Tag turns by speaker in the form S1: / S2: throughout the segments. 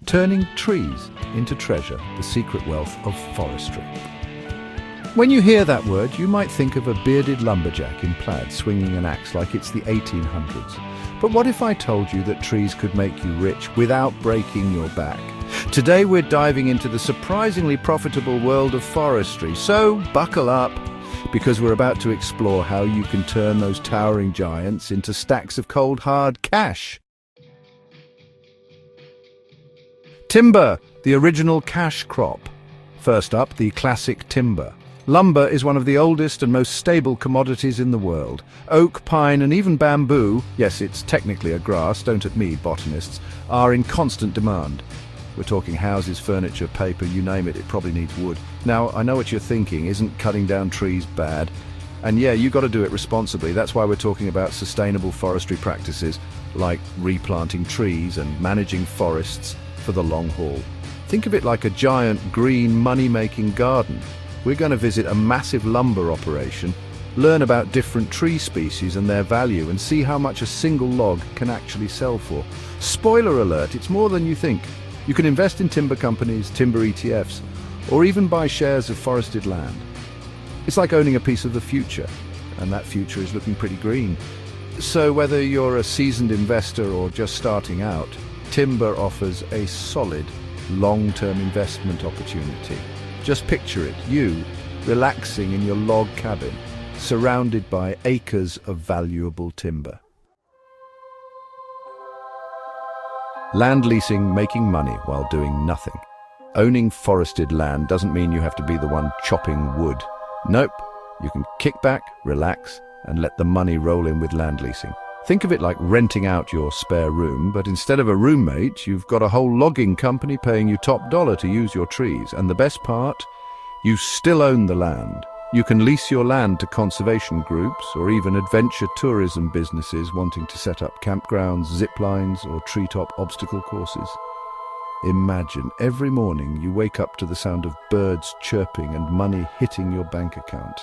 S1: Turning trees into treasure, the secret wealth of forestry. When you hear that word, you might think of a bearded lumberjack in plaid swinging an axe like it's the 1800s. But what if I told you that trees could make you rich without breaking your back? Today we're diving into the surprisingly profitable world of forestry, so buckle up, because we're about to explore how you can turn those towering giants into stacks of cold hard cash. Timber, the original cash crop. First up, the classic timber. Lumber is one of the oldest and most stable commodities in the world. Oak, pine, and even bamboo, yes, it's technically a grass, don't at me, botanists, are in constant demand. We're talking houses, furniture, paper, you name it, it probably needs wood. Now, I know what you're thinking, isn't cutting down trees bad? And yeah, you got to do it responsibly. That's why we're talking about sustainable forestry practices, like replanting trees and managing forests for the long haul. Think of it like a giant green money-making garden. We're going to visit a massive lumber operation, learn about different tree species and their value, and see how much a single log can actually sell for. Spoiler alert, it's more than you think. You can invest in timber companies, timber ETFs, or even buy shares of forested land. It's like owning a piece of the future, and that future is looking pretty green. So whether you're a seasoned investor or just starting out, timber offers a solid, long-term investment opportunity. Just picture it, you relaxing in your log cabin, surrounded by acres of valuable timber. Land leasing, making money while doing nothing. Owning forested land doesn't mean you have to be the one chopping wood. Nope, you can kick back, relax, and let the money roll in with land leasing. Think of it like renting out your spare room, but instead of a roommate, you've got a whole logging company paying you top dollar to use your trees. And the best part, you still own the land. You can lease your land to conservation groups or even adventure tourism businesses wanting to set up campgrounds, zip lines, or treetop obstacle courses. Imagine every morning you wake up to the sound of birds chirping and money hitting your bank account.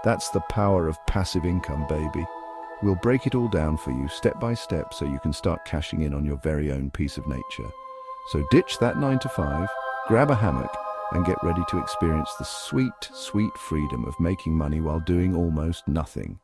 S1: That's the power of passive income, baby. We'll break it all down for you step by step so you can start cashing in on your very own piece of nature. So ditch that 9 to 5, grab a hammock, and get ready to experience the sweet, sweet freedom of making money while doing almost nothing.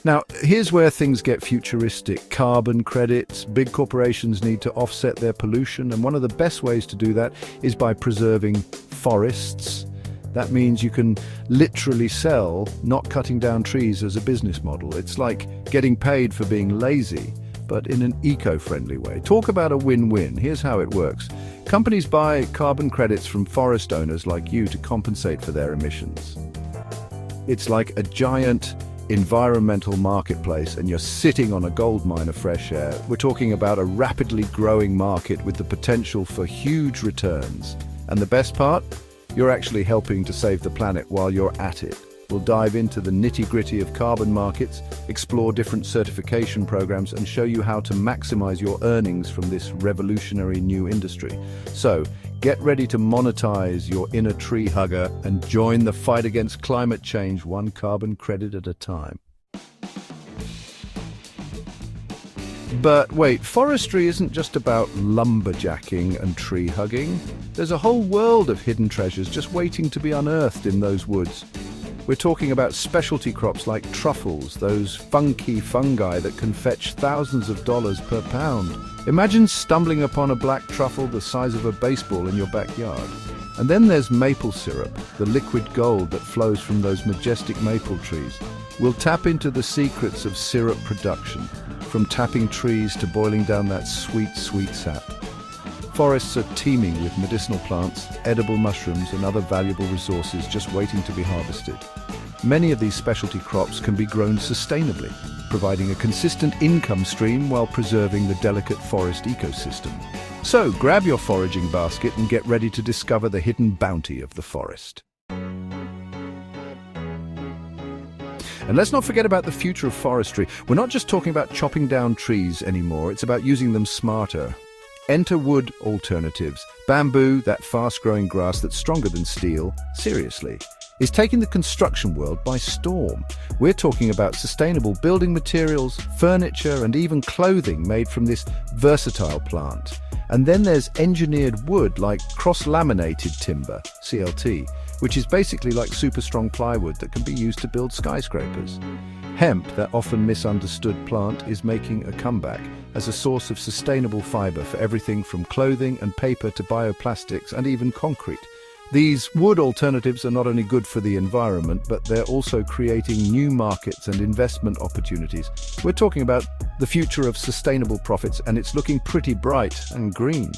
S1: Now, here's where things get futuristic. Carbon credits, big corporations need to offset their pollution, and one of the best ways to do that is by preserving forests. That means you can literally sell not cutting down trees as a business model. It's like getting paid for being lazy, but in an eco-friendly way. Talk about a win-win. Here's how it works. Companies buy carbon credits from forest owners like you to compensate for their emissions. It's like a giant environmental marketplace, and you're sitting on a gold mine of fresh air. We're talking about a rapidly growing market with the potential for huge returns. And the best part? You're actually helping to save the planet while you're at it. We'll dive into the nitty-gritty of carbon markets, explore different certification programs, and show you how to maximize your earnings from this revolutionary new industry. So, get ready to monetize your inner tree hugger and join the fight against climate change, one carbon credit at a time. But wait, forestry isn't just about lumberjacking and tree hugging. There's a whole world of hidden treasures just waiting to be unearthed in those woods. We're talking about specialty crops like truffles, those funky fungi that can fetch thousands of dollars per pound. Imagine stumbling upon a black truffle the size of a baseball in your backyard. And then there's maple syrup, the liquid gold that flows from those majestic maple trees. We'll tap into the secrets of syrup production, from tapping trees to boiling down that sweet, sweet sap. Forests are teeming with medicinal plants, edible mushrooms, and other valuable resources just waiting to be harvested. Many of these specialty crops can be grown sustainably, providing a consistent income stream while preserving the delicate forest ecosystem. So, grab your foraging basket and get ready to discover the hidden bounty of the forest. And let's not forget about the future of forestry. We're not just talking about chopping down trees anymore, it's about using them smarter. Enter wood alternatives. Bamboo, that fast-growing grass that's stronger than steel. Seriously. is taking the construction world by storm. We're talking about sustainable building materials, furniture, and even clothing made from this versatile plant. And then there's engineered wood like cross-laminated timber, CLT, which is basically like super strong plywood that can be used to build skyscrapers. Hemp, that often misunderstood plant, is making a comeback as a source of sustainable fiber for everything from clothing and paper to bioplastics and even concrete. These wood alternatives are not only good for the environment, but they're also creating new markets and investment opportunities. We're talking about the future of sustainable profits, and it's looking pretty bright and green.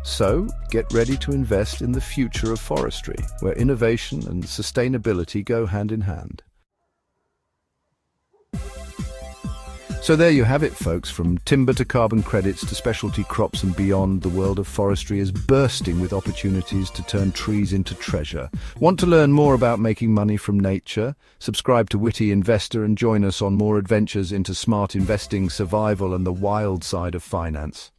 S1: So, get ready to invest in the future of forestry, where innovation and sustainability go hand in hand. So there you have it, folks. From timber to carbon credits to specialty crops and beyond, the world of forestry is bursting with opportunities to turn trees into treasure. Want to learn more about making money from nature? Subscribe to Witty Investor and join us on more adventures into smart investing, survival, and the wild side of finance.